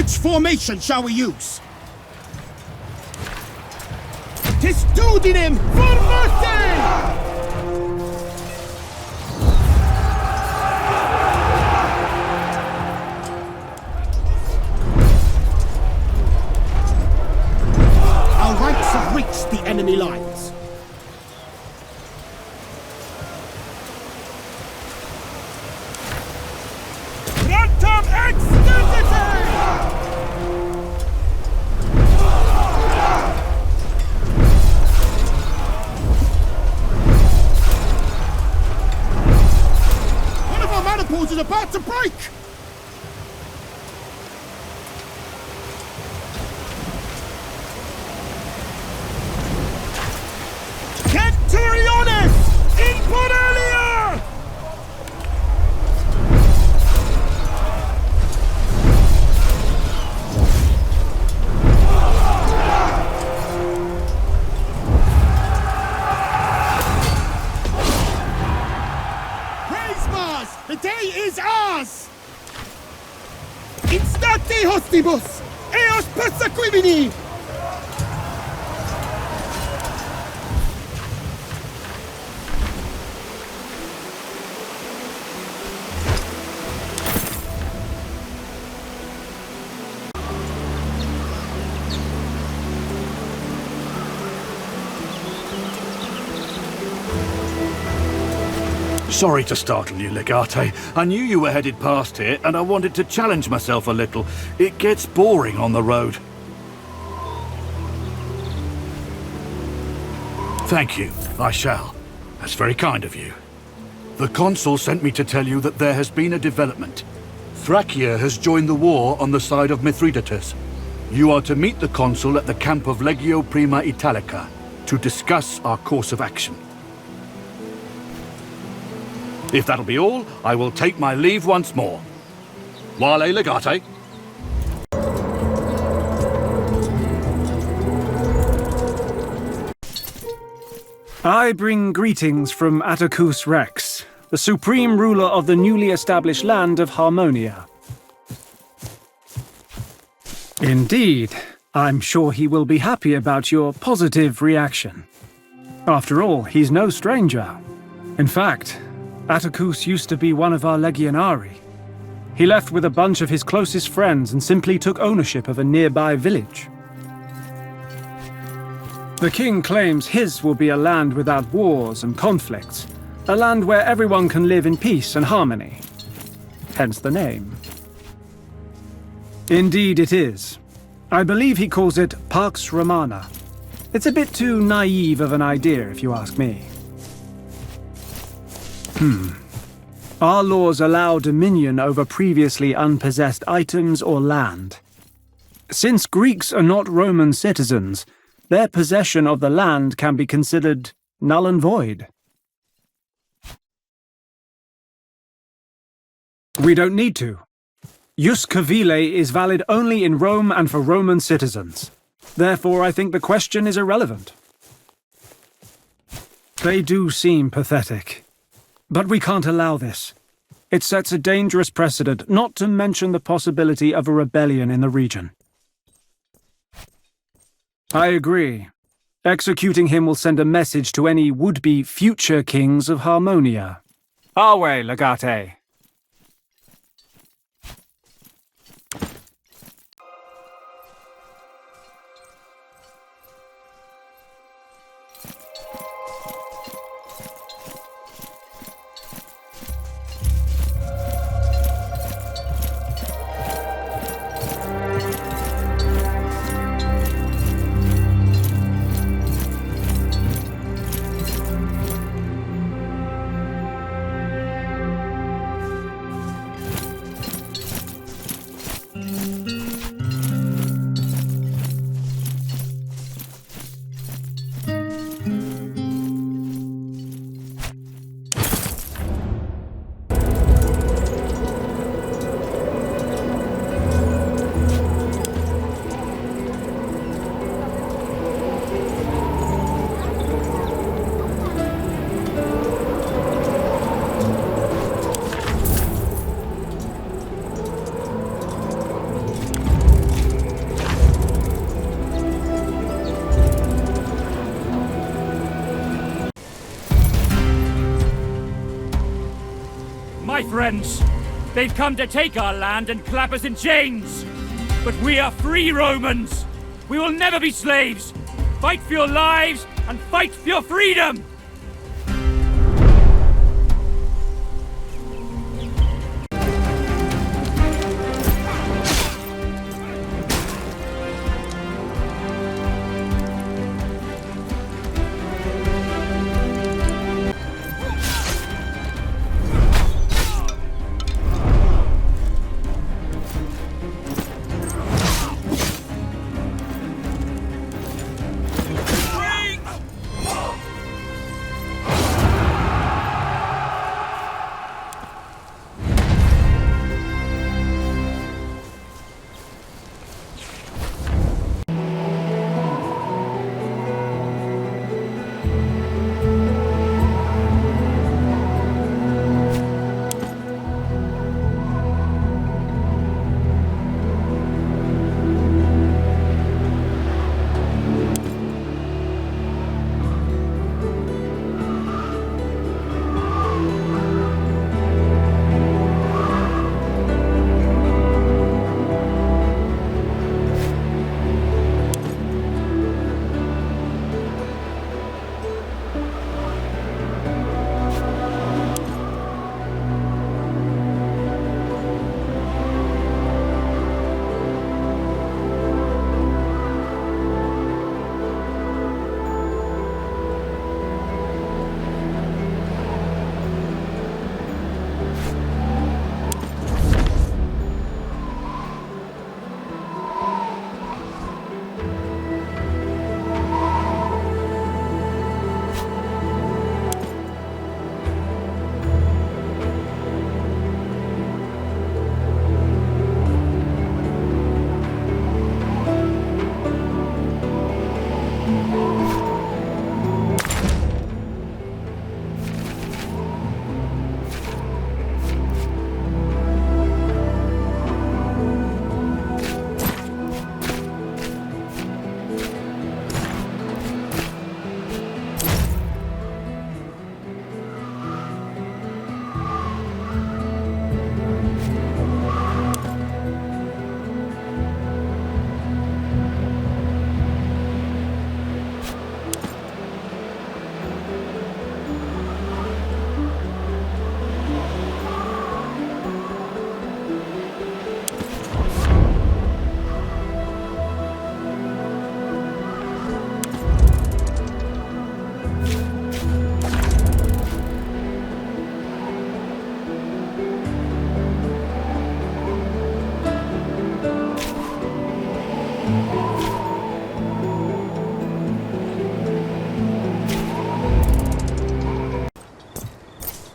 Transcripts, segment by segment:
Which formation shall we use? "'Tis Dudinem for mercy!" Our ranks have reached the enemy lines. Quantum extensity! One of our manifolds is about to break! Centuriones! Input earlier! Praise Mars! The day is ours! Instate hostibus! Eos persequimini! Sorry to startle you, Legate. I knew you were headed past here, and I wanted to challenge myself a little. It gets boring on the road. Thank you. I shall. That's very kind of you. The consul sent me to tell you that there has been a development. Thracia has joined the war on the side of Mithridates. You are to meet the consul at the camp of Legio Prima Italica to discuss our course of action. If that'll be all, I will take my leave once more. Vale, Legate. I bring greetings from Atticus Rex, the supreme ruler of the newly established land of Harmonia. Indeed, I'm sure he will be happy about your positive reaction. After all, he's no stranger. In fact, Atticus used to be one of our legionari. He left with a bunch of his closest friends and simply took ownership of a nearby village. The king claims his will be a land without wars and conflicts, a land where everyone can live in peace and harmony. Hence the name. Indeed it is. I believe he calls it Pax Romana. It's a bit too naive of an idea, if you ask me. Our laws allow dominion over previously unpossessed items or land. Since Greeks are not Roman citizens, their possession of the land can be considered null and void. We don't need to. Jus civile is valid only in Rome and for Roman citizens. Therefore, I think the question is irrelevant. They do seem pathetic. But we can't allow this. It sets a dangerous precedent, not to mention the possibility of a rebellion in the region. I agree. Executing him will send a message to any would-be future kings of Harmonia. Our way, Legate. my friends. They've come to take our land and clap us in chains. But we are free Romans. We will never be slaves. Fight for your lives and fight for your freedom!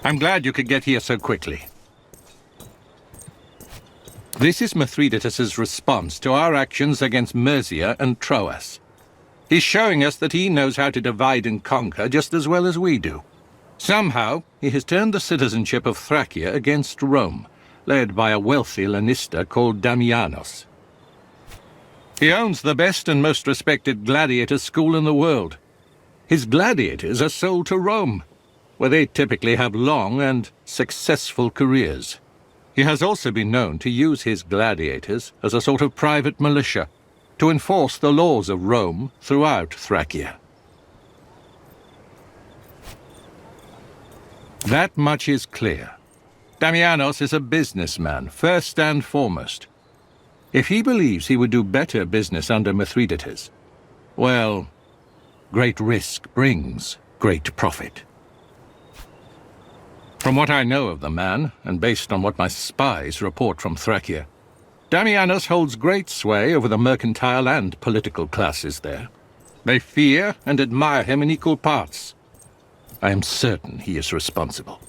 I'm glad you could get here so quickly. This is Mithridates' response to our actions against Mercia and Troas. He's showing us that he knows how to divide and conquer just as well as we do. Somehow, he has turned the citizenship of Thracia against Rome, led by a wealthy Lanista called Damianos. He owns the best and most respected gladiator school in the world. His gladiators are sold to Rome, where they typically have long and successful careers. He has also been known to use his gladiators as a sort of private militia to enforce the laws of Rome throughout Thracia. That much is clear. Damianos is a businessman, first and foremost. If he believes he would do better business under Mithridates, well, great risk brings great profit. From what I know of the man, and based on what my spies report from Thracia, Damianos holds great sway over the mercantile and political classes there. They fear and admire him in equal parts. I am certain he is responsible.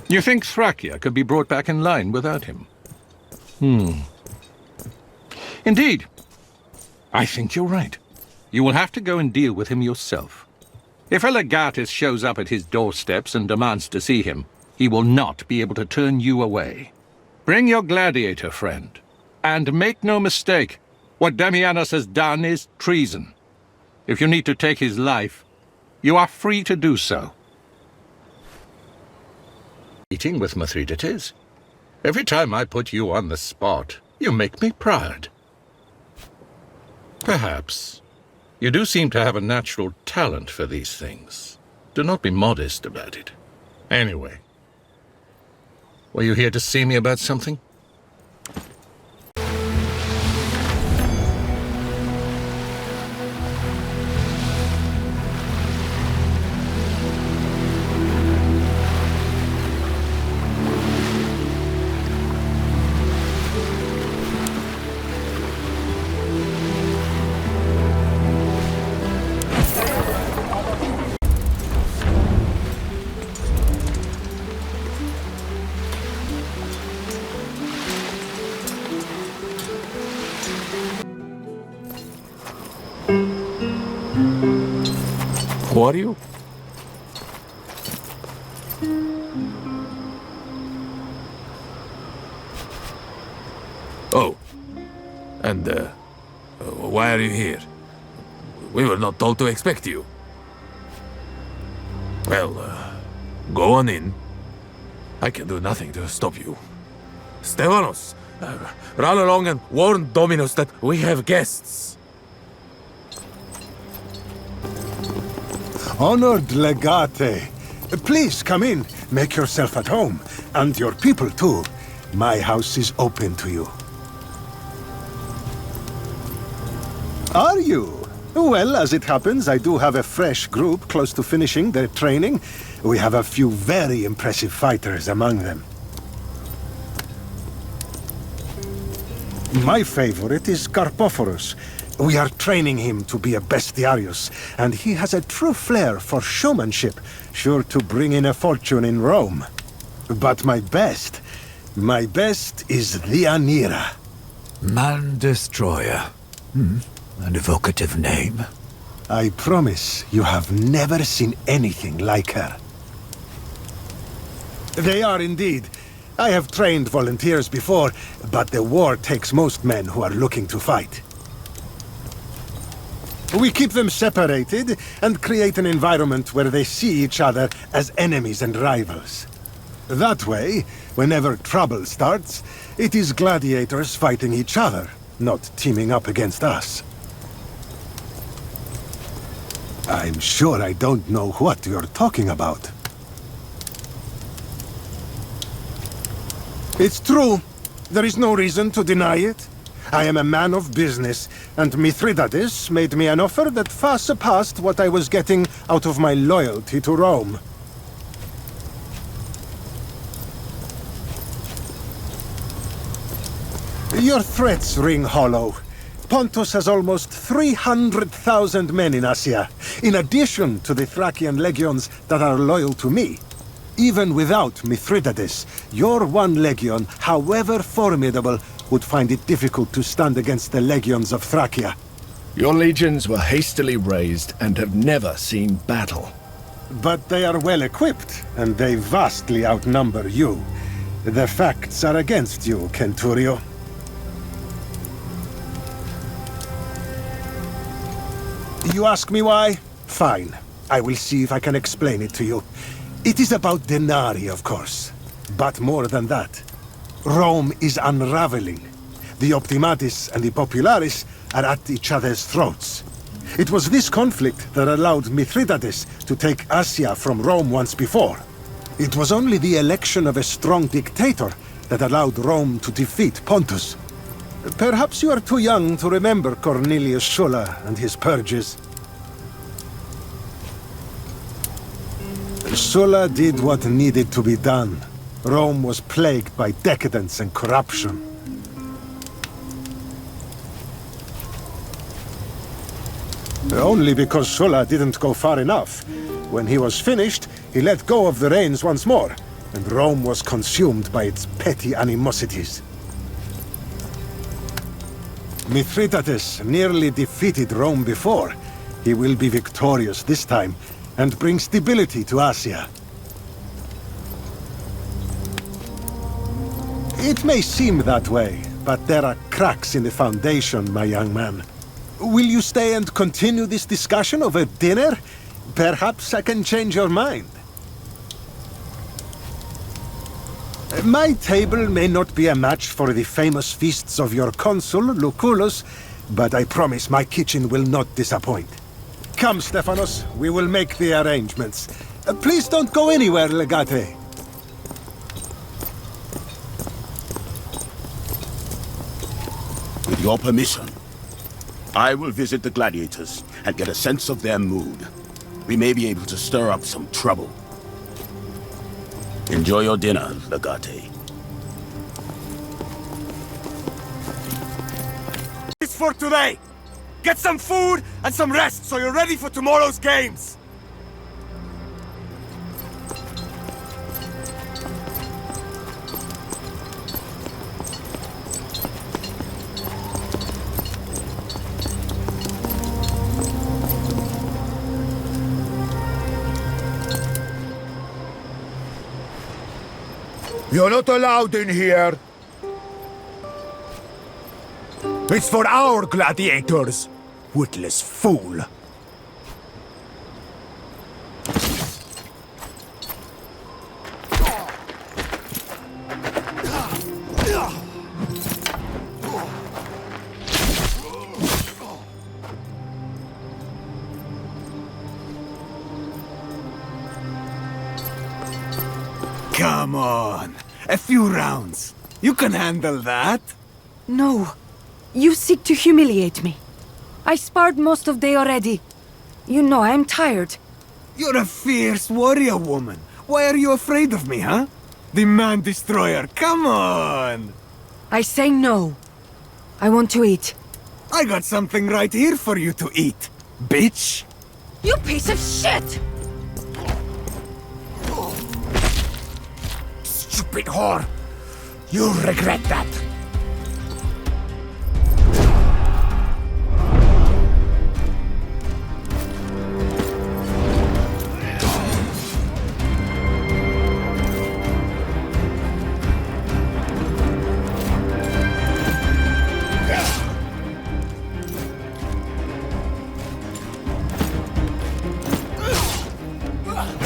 You think Thracia could be brought back in line without him? Indeed. I think you're right. You will have to go and deal with him yourself. If a Legatus shows up at his doorsteps and demands to see him, he will not be able to turn you away. Bring your gladiator friend. And make no mistake, what Damianos has done is treason. If you need to take his life, you are free to do so. Meeting with Mithridates. Every time I put you on the spot, you make me proud. Perhaps. You do seem to have a natural talent for these things. Do not be modest about it. Anyway, were you here to see me about something? Who are you? Oh. And, why are you here? We were not told to expect you. Well, go on in. I can do nothing to stop you. Stefanos, run along and warn Dominus that we have guests. Honored Legate, please come in. Make yourself at home. And your people too. My house is open to you. Are you? Well, as it happens, I do have a fresh group close to finishing their training. We have a few very impressive fighters among them. My favorite is Carpophorus. We are training him to be a bestiarius, and he has a true flair for showmanship, sure to bring in a fortune in Rome. But my best is Lianira. Man-destroyer. An evocative name. I promise you have never seen anything like her. They are indeed. I have trained volunteers before, but the war takes most men who are looking to fight. We keep them separated and create an environment where they see each other as enemies and rivals. That way, whenever trouble starts, it is gladiators fighting each other, not teaming up against us. I'm sure I don't know what you're talking about. It's true. There is no reason to deny it. I am a man of business, and Mithridates made me an offer that far surpassed what I was getting out of my loyalty to Rome. Your threats ring hollow. Pontus has almost 300,000 men in Asia, in addition to the Thracian legions that are loyal to me. Even without Mithridates, your one legion, however formidable, would find it difficult to stand against the legions of Thracia. Your legions were hastily raised and have never seen battle. But they are well equipped, and they vastly outnumber you. The facts are against you, Centurio. You ask me why? Fine. I will see if I can explain it to you. It is about denarii, of course. But more than that. Rome is unraveling. The Optimatis and the Popularis are at each other's throats. It was this conflict that allowed Mithridates to take Asia from Rome once before. It was only the election of a strong dictator that allowed Rome to defeat Pontus. Perhaps you are too young to remember Cornelius Sulla and his purges. Sulla did what needed to be done. Rome was plagued by decadence and corruption. Only because Sulla didn't go far enough. When he was finished, he let go of the reins once more, and Rome was consumed by its petty animosities. Mithridates nearly defeated Rome before. He will be victorious this time, and bring stability to Asia. It may seem that way, but there are cracks in the foundation, my young man. Will you stay and continue this discussion over dinner? Perhaps I can change your mind. My table may not be a match for the famous feasts of your consul, Lucullus, but I promise my kitchen will not disappoint. Come, Stephanos, we will make the arrangements. Please don't go anywhere, Legate. With your permission, I will visit the gladiators and get a sense of their mood. We may be able to stir up some trouble. Enjoy your dinner, Legate. It's for today! Get some food and some rest so you're ready for tomorrow's games! You're not allowed in here. It's for our gladiators, witless fool. Come on! A few rounds. You can handle that. No. You seek to humiliate me. I sparred most of day already. You know I'm tired. You're a fierce warrior woman. Why are you afraid of me, huh? The man destroyer, come on! I say no. I want to eat. I got something right here for you to eat, bitch! You piece of shit! Stupid whore! You'll regret that.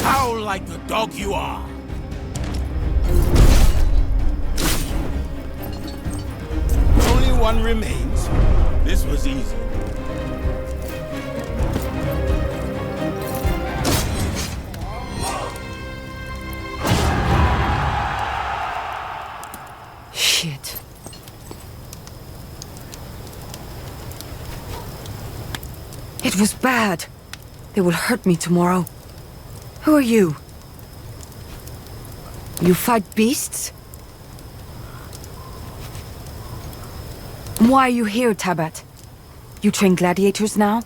Howl like the dog you are! Only one remains. This was easy. Shit. It was bad. They will hurt me tomorrow. Who are you? You fight beasts? Why are you here, Tabat? You train gladiators now?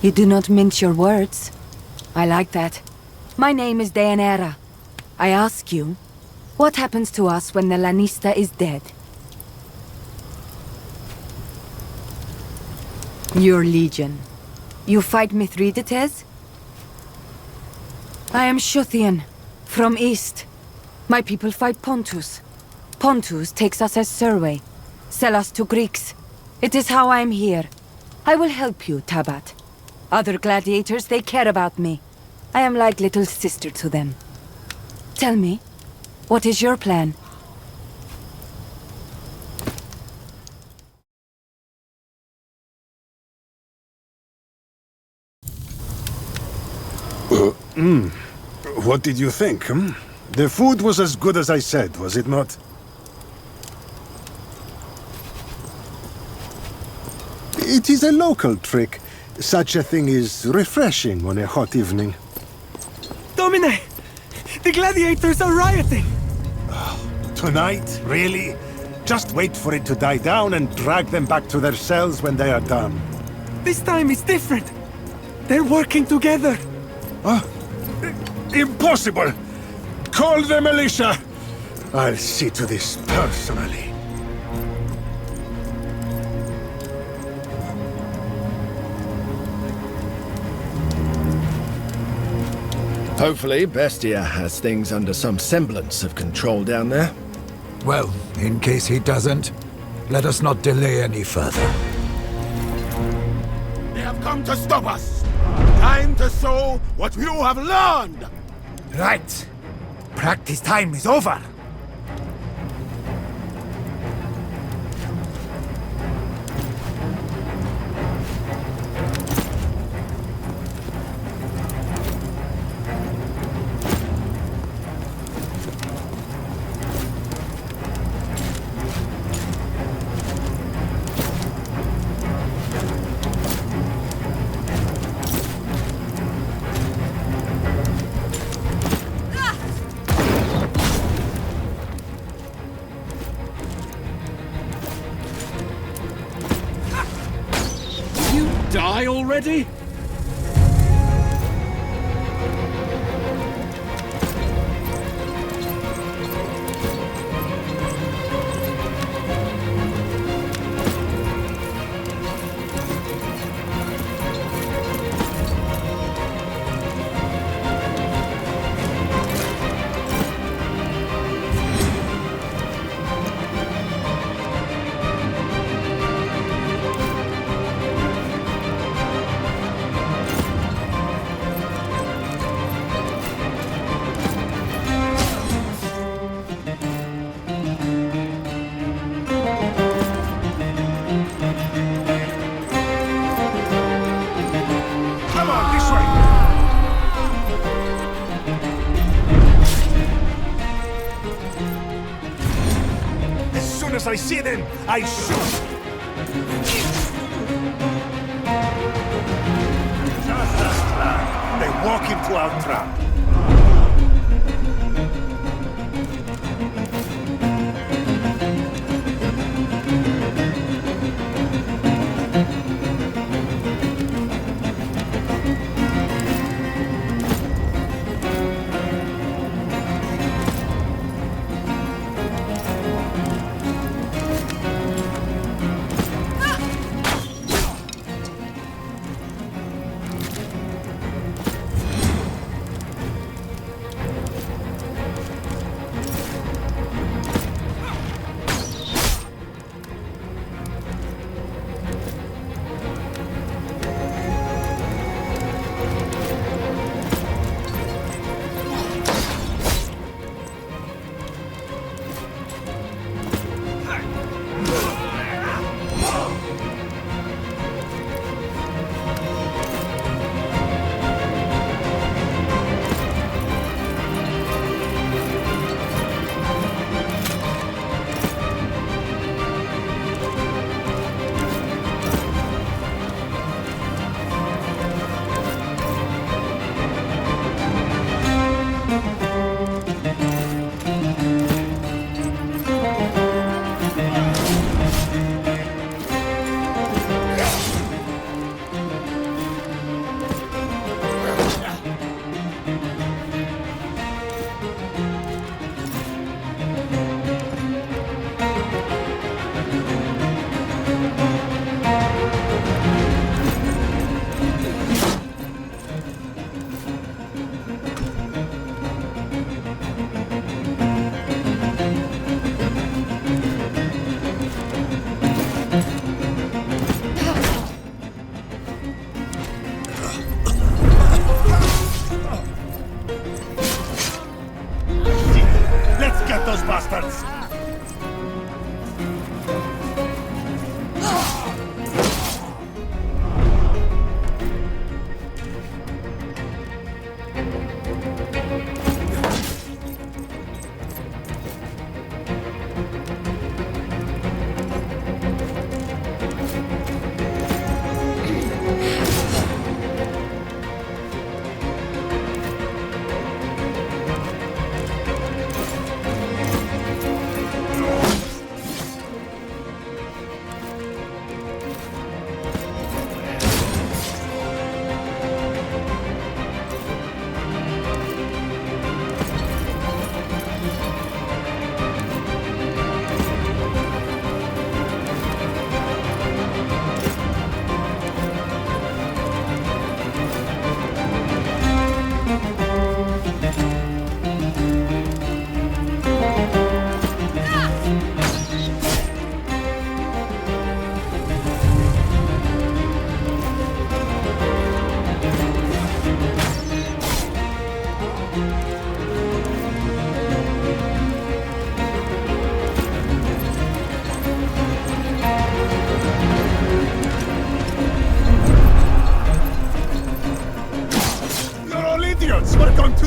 You do not mince your words. I like that. My name is Deianira. I ask you, what happens to us when the Lanista is dead? Your legion. You fight Mithridates? I am Shuthian, from east. My people fight Pontus. Pontus takes us as survey, sell us to Greeks. It is how I am here. I will help you, Tabat. Other gladiators, they care about me. I am like little sister to them. Tell me, what is your plan? What did you think, The food was as good as I said, was it not? It is a local trick. Such a thing is refreshing on a hot evening. Domine! The gladiators are rioting! Tonight? Really? Just wait for it to die down and drag them back to their cells when they are done. This time it's different. They're working together. Impossible! Call the militia! I'll see to this personally. Hopefully, Bestia has things under some semblance of control down there. Well, in case he doesn't, let us not delay any further. They have come to stop us! Time to show what you have learned! Right. Practice time is over. Die already? As I see them, I shoot! Just as planned. They walk into our trap.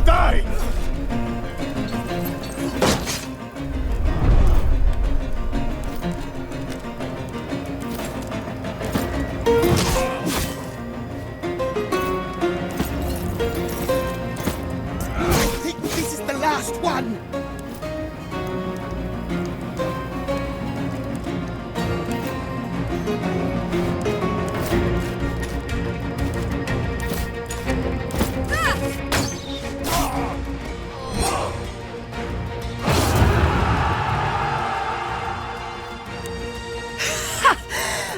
die! I think this is the last one!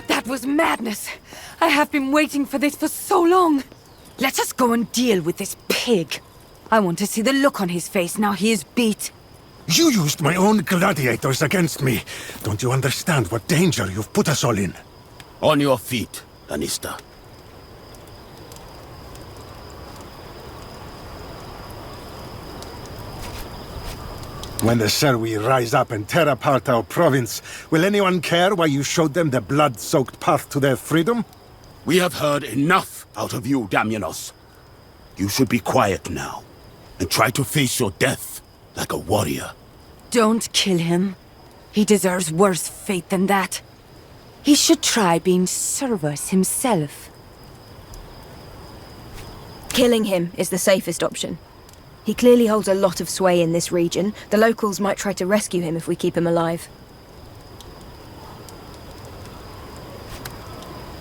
That was madness. I have been waiting for this for so long. Let us go and deal with this pig. I want to see the look on his face now he is beat. You used my own gladiators against me. Don't you understand what danger you've put us all in? On your feet, Lannister. When the Serwi rise up and tear apart our province, will anyone care why you showed them the blood-soaked path to their freedom? We have heard enough out of you, Damianos. You should be quiet now, and try to face your death like a warrior. Don't kill him. He deserves worse fate than that. He should try being Servus himself. Killing him is the safest option. He clearly holds a lot of sway in this region. The locals might try to rescue him if we keep him alive.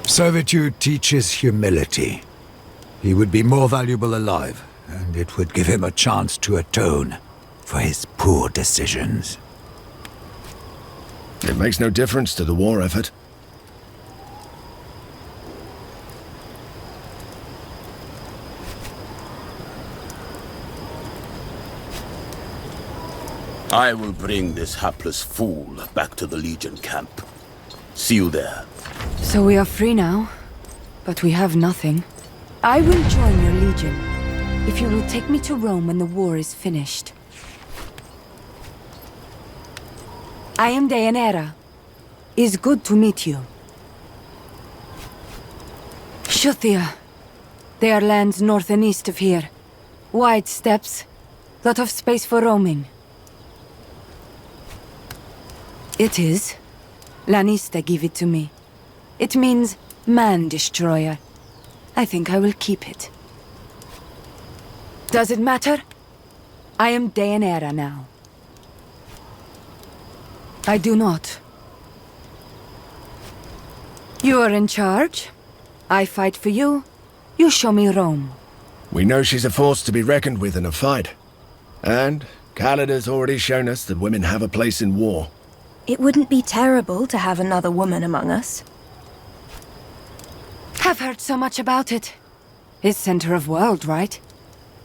Servitude teaches humility. He would be more valuable alive, and it would give him a chance to atone for his poor decisions. It makes no difference to the war effort. I will bring this hapless fool back to the Legion camp. See you there. So we are free now, but we have nothing. I will join your legion, if you will take me to Rome when the war is finished. I am Deianira. It's good to meet you. Shuthia. They are lands north and east of here. Wide steppes, lot of space for roaming. It is. Lannister gave it to me. It means man-destroyer. I think I will keep it. Does it matter? I am Deianira now. I do not. You are in charge. I fight for you. You show me Rome. We know she's a force to be reckoned with in a fight. And Khalid's already shown us that women have a place in war. It wouldn't be terrible to have another woman among us. Have heard so much about it. It's center of world, right?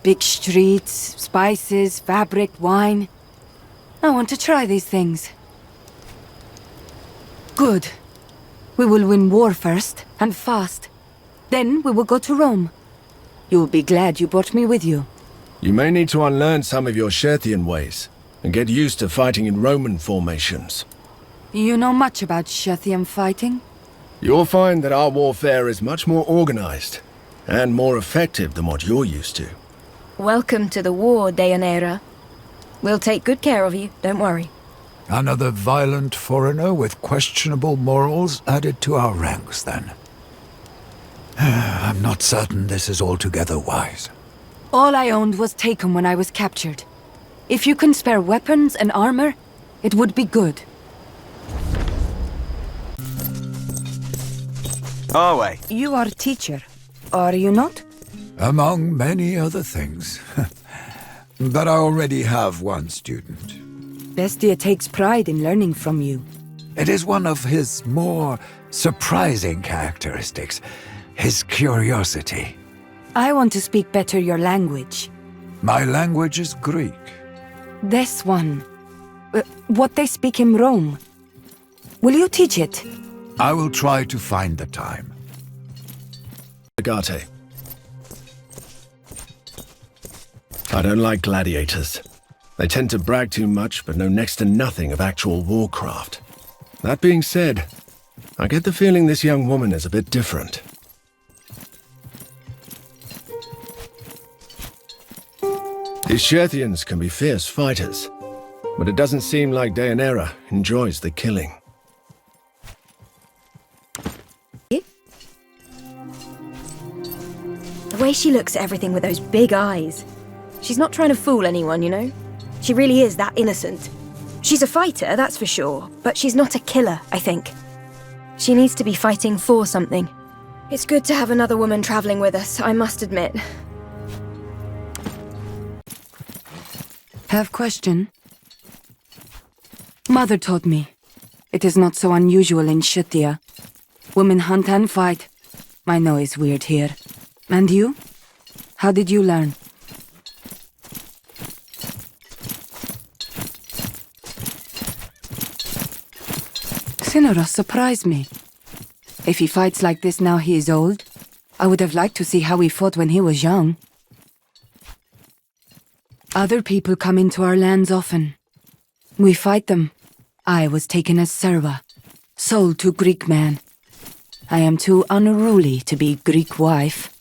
Big streets, spices, fabric, wine. I want to try these things. Good. We will win war first, and fast. Then we will go to Rome. You will be glad you brought me with you. You may need to unlearn some of your Sherthian ways, and get used to fighting in Roman formations. You know much about Shethian fighting? You'll find that our warfare is much more organized, and more effective than what you're used to. Welcome to the war, Deianira. We'll take good care of you, don't worry. Another violent foreigner with questionable morals added to our ranks, then. I'm not certain this is altogether wise. All I owned was taken when I was captured. If you can spare weapons and armor, it would be good. Away. You are a teacher, are you not? Among many other things. But I already have one student. Bestia takes pride in learning from you. It is one of his more surprising characteristics, his curiosity. I want to speak better your language. My language is Greek. This one. What they speak in Rome. Will you teach it? I will try to find the time. Legate. I don't like gladiators. They tend to brag too much, but know next to nothing of actual warcraft. That being said, I get the feeling this young woman is a bit different. These Scherthians can be fierce fighters, but it doesn't seem like Deianira enjoys the killing. The way she looks at everything with those big eyes. She's not trying to fool anyone, you know? She really is that innocent. She's a fighter, that's for sure, but she's not a killer, I think. She needs to be fighting for something. It's good to have another woman traveling with us, I must admit. Have question? Mother taught me. It is not so unusual in Scythia. Women hunt and fight. I know it's weird here. And you? How did you learn? Cyneros surprised me. If he fights like this now he is old, I would have liked to see how he fought when he was young. Other people come into our lands often. We fight them. I was taken as serva, sold to Greek man. I am too unruly to be Greek wife,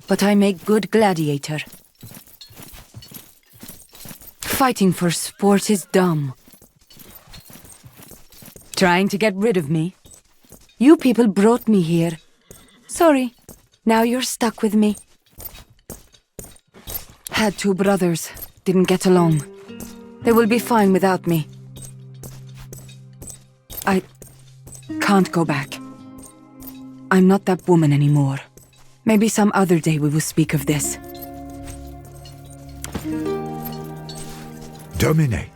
but I make good gladiator. Fighting for sport is dumb. Trying to get rid of me? You people brought me here. Sorry, now you're stuck with me. Had two brothers, didn't get along. They will be fine without me. I can't go back. I'm not that woman anymore. Maybe some other day we will speak of this. Domine.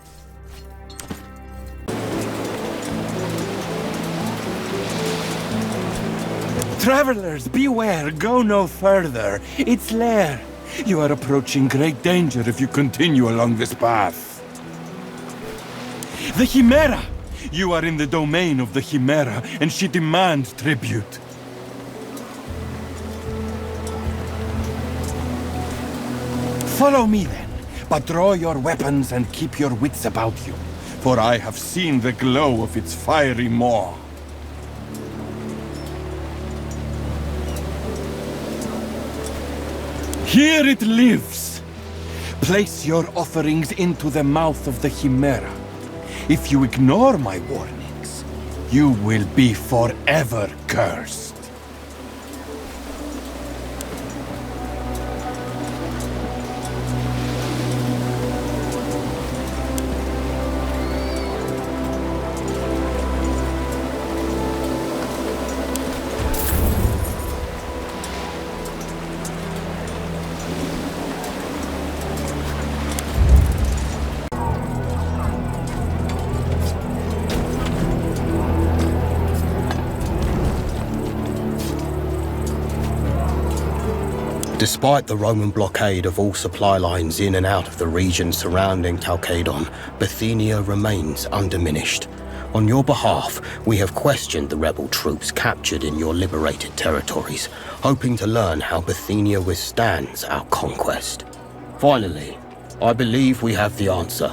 Travelers, beware, go no further. It's Lair. You are approaching great danger if you continue along this path. The Chimera! You are in the domain of the Chimera, and she demands tribute. Follow me then, but draw your weapons and keep your wits about you, for I have seen the glow of its fiery maw. Here it lives! Place your offerings into the mouth of the Chimera. If you ignore my warnings, you will be forever cursed. Despite the Roman blockade of all supply lines in and out of the region surrounding Chalcedon, Bithynia remains undiminished. On your behalf, we have questioned the rebel troops captured in your liberated territories, hoping to learn how Bithynia withstands our conquest. Finally, I believe we have the answer.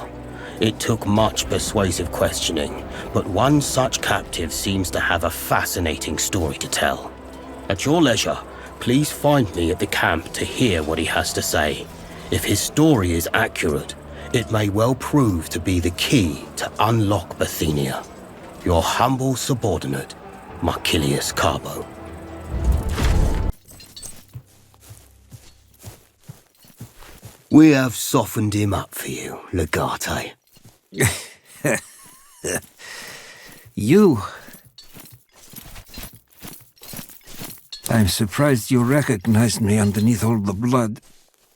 It took much persuasive questioning, but one such captive seems to have a fascinating story to tell. At your leisure, please find me at the camp to hear what he has to say. If his story is accurate, it may well prove to be the key to unlock Bithynia. Your humble subordinate, Marcilius Carbo. We have softened him up for you, Legate. You? I'm surprised you recognized me underneath all the blood.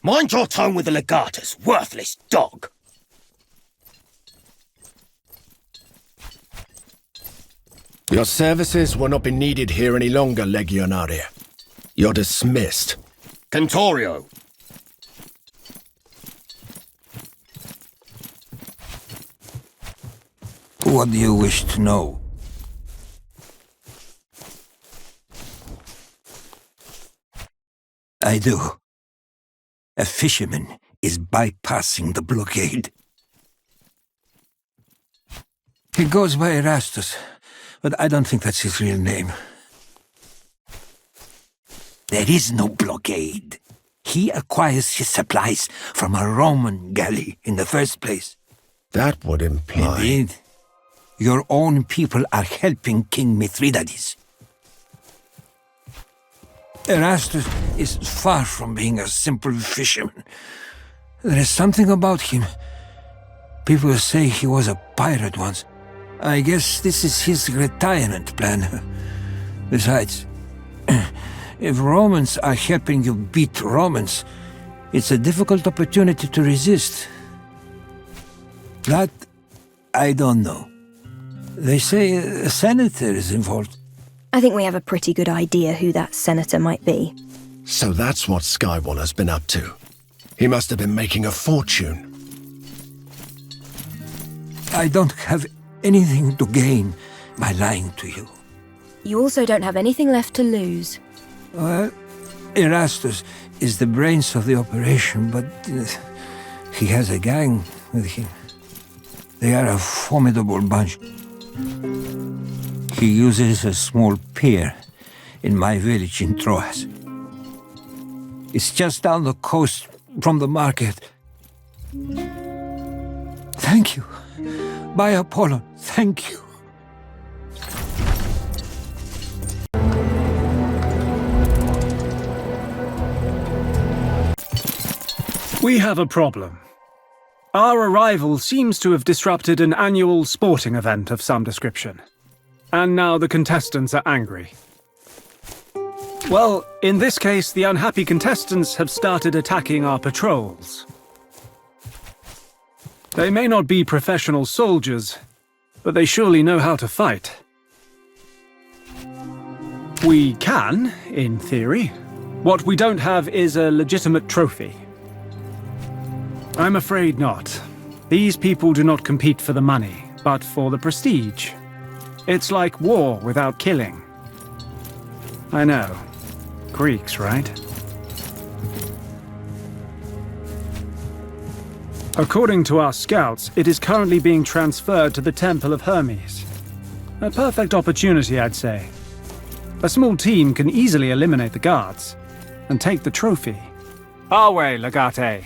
Mind your tongue with the Legatus, worthless dog! Your services will not be needed here any longer, Legionaria. You're dismissed. Cantorio! What do you wish to know? I do. A fisherman is bypassing the blockade. He goes by Erastus, but I don't think that's his real name. There is no blockade. he acquires his supplies from a Roman galley in the first place. That would imply... Indeed. Your own people are helping King Mithridates. Erastus is far from being a simple fisherman. There is something about him. People say he was a pirate once. I guess this is his retirement plan. Besides, if Romans are helping you beat Romans, it's a difficult opportunity to resist. That, I don't know. They say a senator is involved. I think we have a pretty good idea who that senator might be. So that's what Skywaller's been up to. He must have been making a fortune. I don't have anything to gain by lying to you. You also don't have anything left to lose. Well, Erastus is the brains of the operation, but he has a gang with him. They are a formidable bunch. He uses a small pier in my village in Troas. It's just down the coast from the market. Thank you. By Apollo, thank you. We have a problem. Our arrival seems to have disrupted an annual sporting event of some description. And now the contestants are angry. Well, in this case, the unhappy contestants have started attacking our patrols. They may not be professional soldiers, but they surely know how to fight. We can, in theory. What we don't have is a legitimate trophy. I'm afraid not. These people do not compete for the money, but for the prestige. It's like war without killing. I know. Greeks, right? According to our scouts, it is currently being transferred to the Temple of Hermes. A perfect opportunity, I'd say. A small team can easily eliminate the guards and take the trophy. Our way, Legate.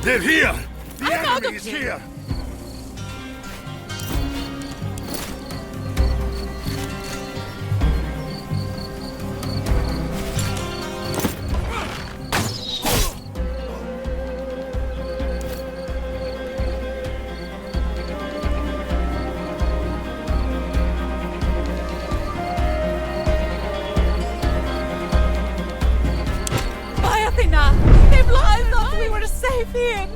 They're here! The enemy is here! They've lied thought we were safe here!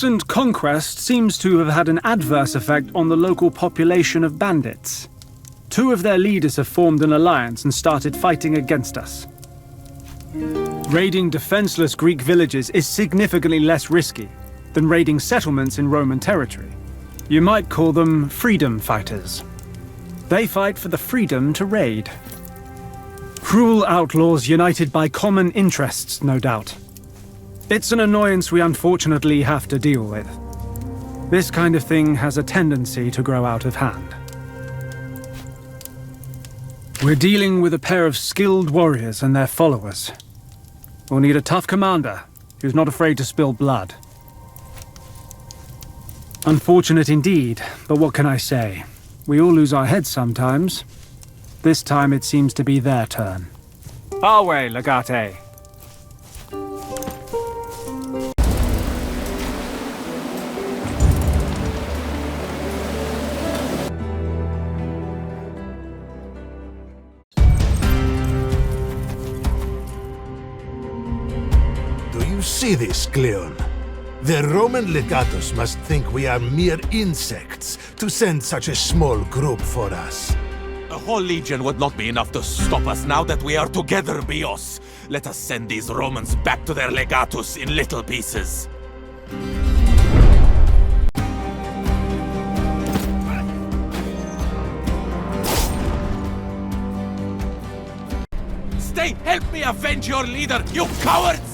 recent conquest seems to have had an adverse effect on the local population of bandits. 2 of their leaders have formed an alliance and started fighting against us. Raiding defenseless Greek villages is significantly less risky than raiding settlements in Roman territory. You might call them freedom fighters. They fight for the freedom to raid. Cruel outlaws united by common interests, no doubt. It's an annoyance we unfortunately have to deal with. This kind of thing has a tendency to grow out of hand. We're dealing with a pair of skilled warriors and their followers. We'll need a tough commander who's not afraid to spill blood. Unfortunate indeed, but what can I say? We all lose our heads sometimes. This time it seems to be their turn. Our way, Legate. Do you see this, Cleon? The Roman Legatus must think we are mere insects to send such a small group for us. A whole legion would not be enough to stop us now that we are together, Bios. Let us send these Romans back to their Legatus in little pieces. Stay! Help me avenge your leader, you cowards!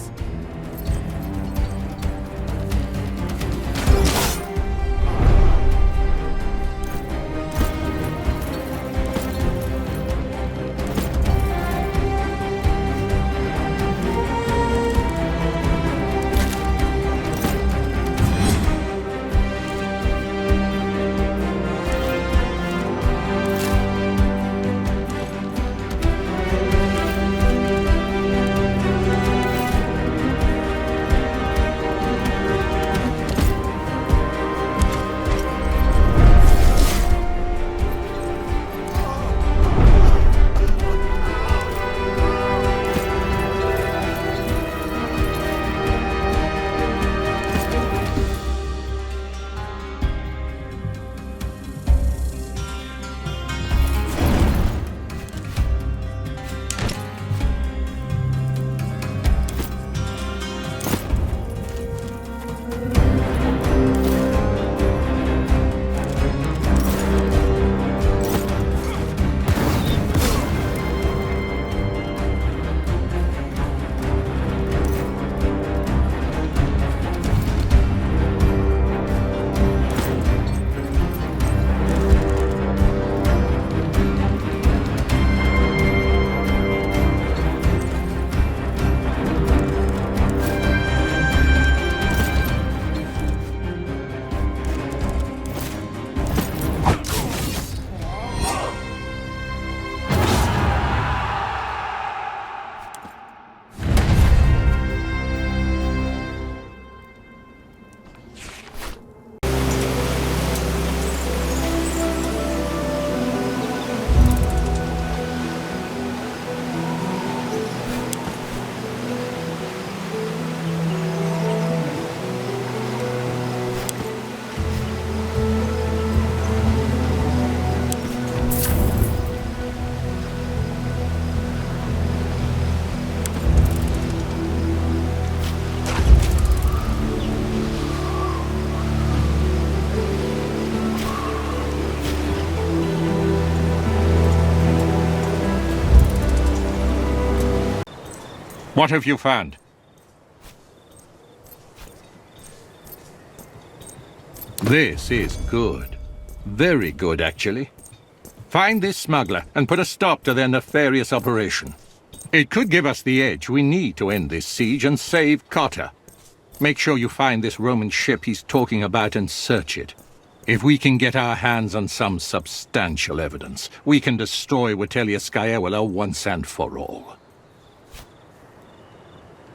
What have you found? This is good. Very good, actually. Find this smuggler and put a stop to their nefarious operation. It could give us the edge we need to end this siege and save Cotta. Make sure you find this Roman ship he's talking about and search it. If we can get our hands on some substantial evidence, we can destroy Vitellius Scaevola once and for all.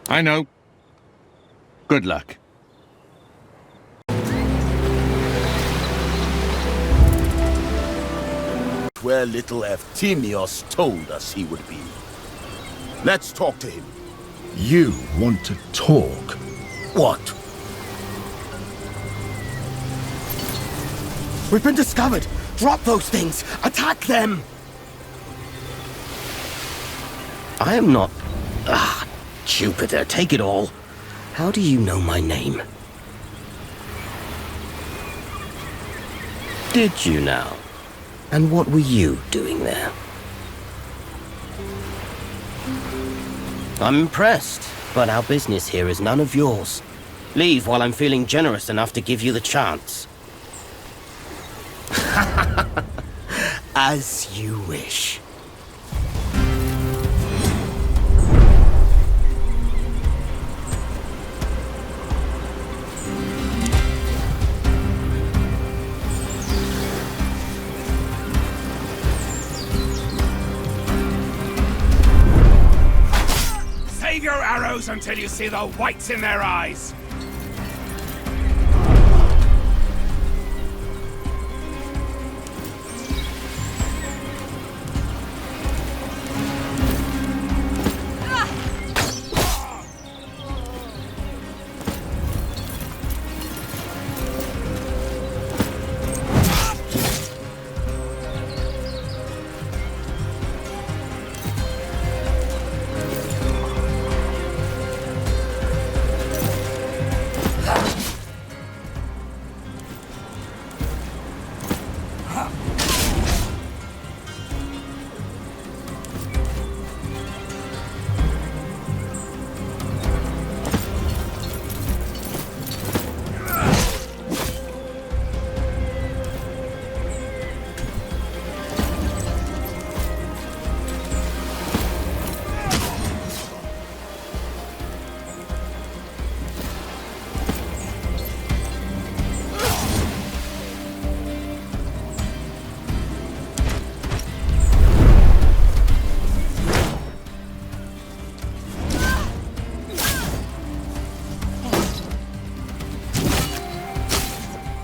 I know. Good luck. Where little Efthymios told us he would be. Let's talk to him. You want to talk? What? We've been discovered! Drop those things! Attack them! I am not... Ah, Jupiter, take it all. How do you know my name? Did you now? And what were you doing there? I'm impressed, but our business here is none of yours. Leave while I'm feeling generous enough to give you the chance. As you wish. Save your arrows until you see the whites in their eyes!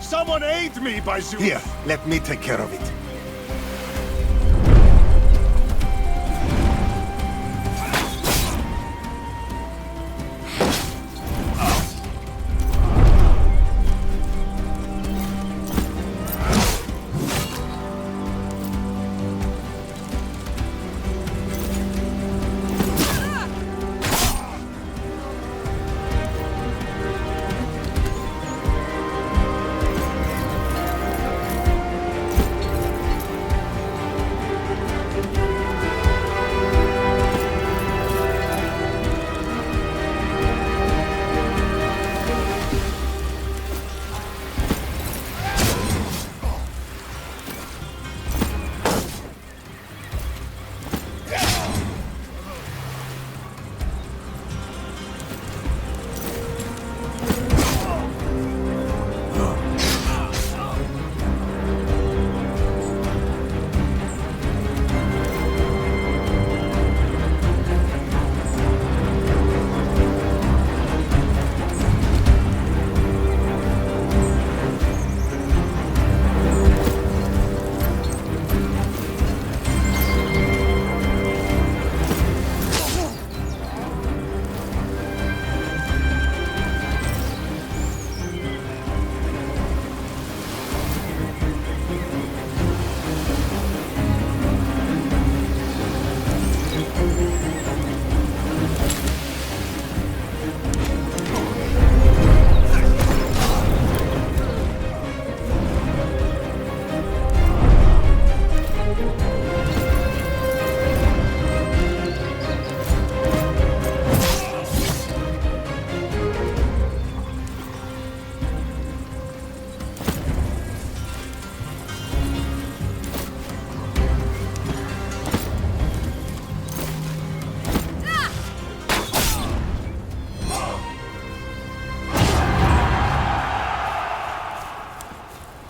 Someone aid me, by Zeus! Here, let me take care of it.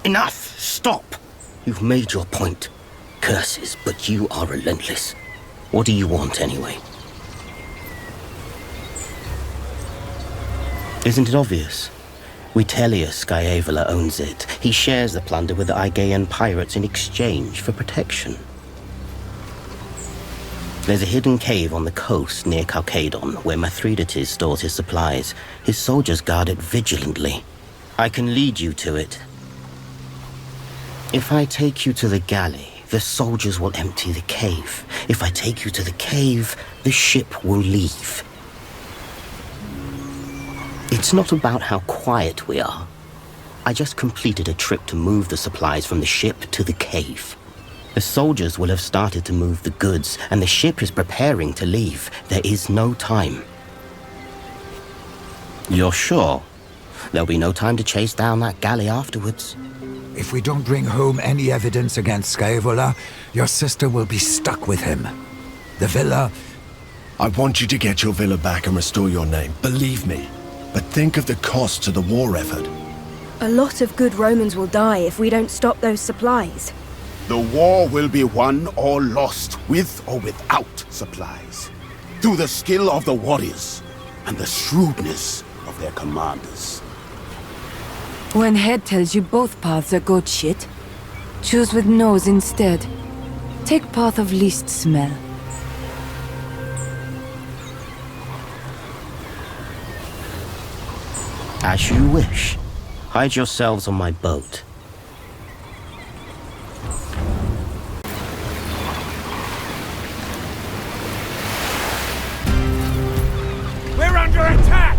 Enough! Stop! You've made your point. Curses, but you are relentless. What do you want, anyway? Isn't it obvious? Vitellius Scaevola owns it. He shares the plunder with the Aegean pirates in exchange for protection. There's a hidden cave on the coast near Chalcedon where Mithridates stores his supplies. His soldiers guard it vigilantly. I can lead you to it. If I take you to the galley, the soldiers will empty the cave. If I take you to the cave, the ship will leave. It's not about how quiet we are. I just completed a trip to move the supplies from the ship to the cave. The soldiers will have started to move the goods, and the ship is preparing to leave. There is no time. You're sure? There'll be no time to chase down that galley afterwards. If we don't bring home any evidence against Scaevola, your sister will be stuck with him. The villa... I want you to get your villa back and restore your name, believe me. But think of the cost to the war effort. A lot of good Romans will die if we don't stop those supplies. The war will be won or lost, with or without supplies. Through the skill of the warriors and the shrewdness of their commanders. When head tells you both paths are goat shit, choose with nose instead. Take path of least smell. As you wish. Hide yourselves on my boat. We're under attack!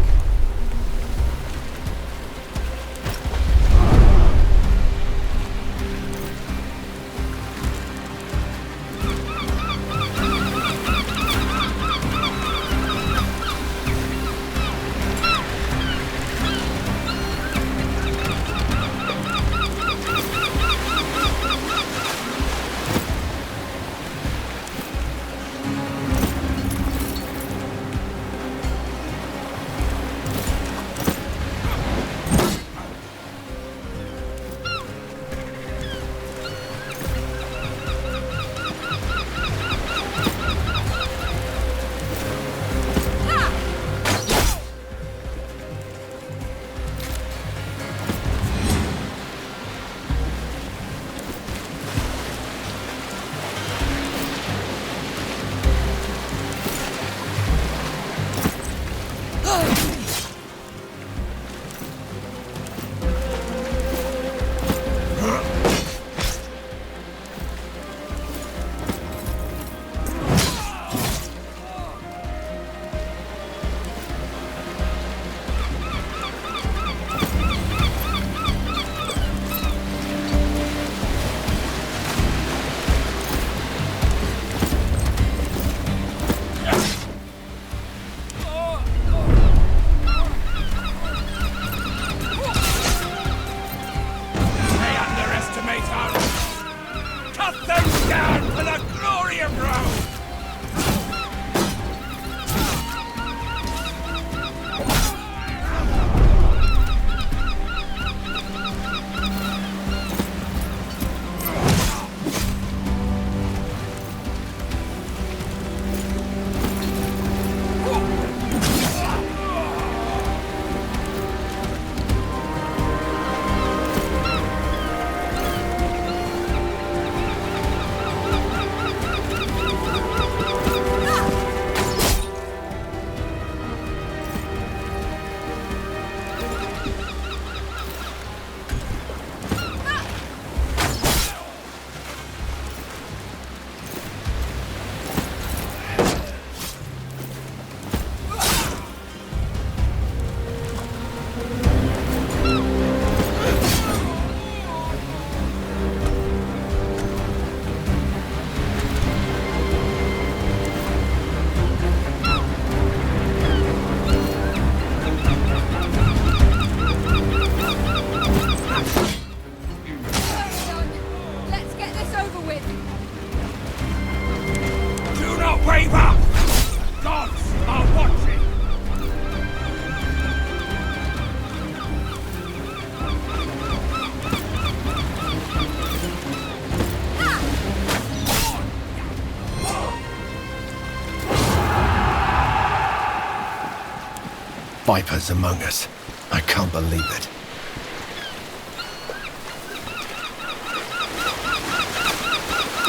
Vipers among us. I can't believe it.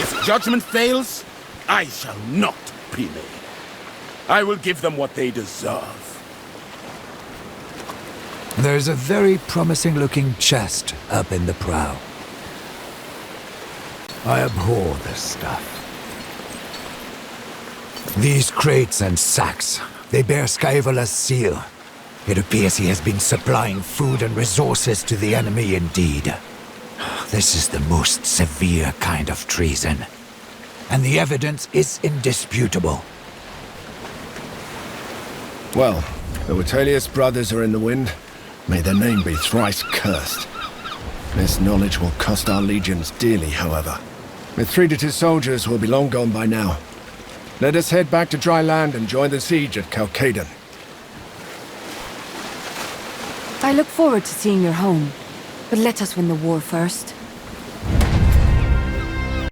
If judgment fails, I shall not be made. I will give them what they deserve. There's a very promising-looking chest up in the prow. I abhor this stuff. These crates and sacks, they bear Scaevolar's seal. It appears he has been supplying food and resources to the enemy indeed. This is the most severe kind of treason. And the evidence is indisputable. Well, the Vitellius brothers are in the wind. May their name be thrice cursed. This knowledge will cost our legions dearly, however. Mithridates' soldiers will be long gone by now. Let us head back to dry land and join the siege at Chalcedon. I look forward to seeing your home, but let us win the war first.